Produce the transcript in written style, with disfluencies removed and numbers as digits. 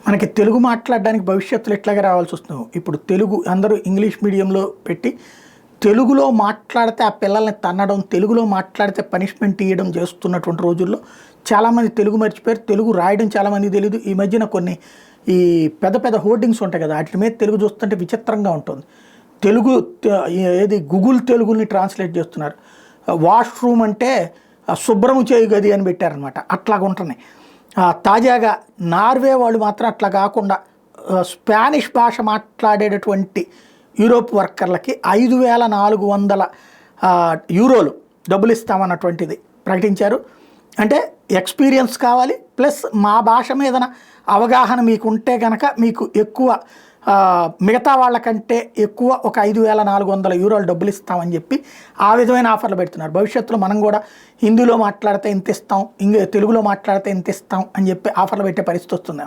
మనకి తెలుగు మాట్లాడడానికి భవిష్యత్తులో ఎట్లాగే రావాల్సి వస్తుంది. ఇప్పుడు తెలుగు అందరూ ఇంగ్లీష్ మీడియంలో పెట్టి తెలుగులో మాట్లాడితే ఆ పిల్లల్ని తన్నడం, తెలుగులో మాట్లాడితే పనిష్మెంట్ ఇవ్వడం చేస్తున్నటువంటి రోజుల్లో చాలామంది తెలుగు మర్చిపోయారు. తెలుగు రాయడం చాలామంది తెలియదు. ఈ మధ్యన కొన్ని ఈ పెద్ద పెద్ద హోర్డింగ్స్ ఉంటాయి కదా, వాటి మీద తెలుగు చూస్తుంటే విచిత్రంగా ఉంటుంది. తెలుగు ఏది గూగుల్ తెలుగుని ట్రాన్స్లేట్ చేస్తున్నారు. వాష్రూమ్ అంటే శుభ్రము చేయు గది అని పెట్టారనమాట. అట్లాగా ఉంటున్నాయి. తాజాగా నార్వే వాళ్ళు మాత్రం అట్లా కాకుండా స్పానిష్ భాష మాట్లాడేటటువంటి యూరోప్ వర్కర్లకి 5,400 యూరోలు డబ్బులు ఇస్తామన్నటువంటిది ప్రకటించారు. అంటే ఎక్స్పీరియన్స్ కావాలి, ప్లస్ మా భాష మీద అవగాహన మీకు ఉంటే కనుక మీకు ఎక్కువ మిగతా వాళ్ళకంటే ఎక్కువ ఒక 5,400 యూరోలు డబ్బులు ఇస్తామని చెప్పి ఆ విధమైన ఆఫర్లు పెడుతున్నారు. భవిష్యత్తులో మనం కూడా హిందీలో మాట్లాడితే ఇంత ఇస్తాం, తెలుగులో మాట్లాడితే ఇంత ఇస్తాం అని చెప్పి ఆఫర్లు పెట్టే పరిస్థితి వస్తుంది.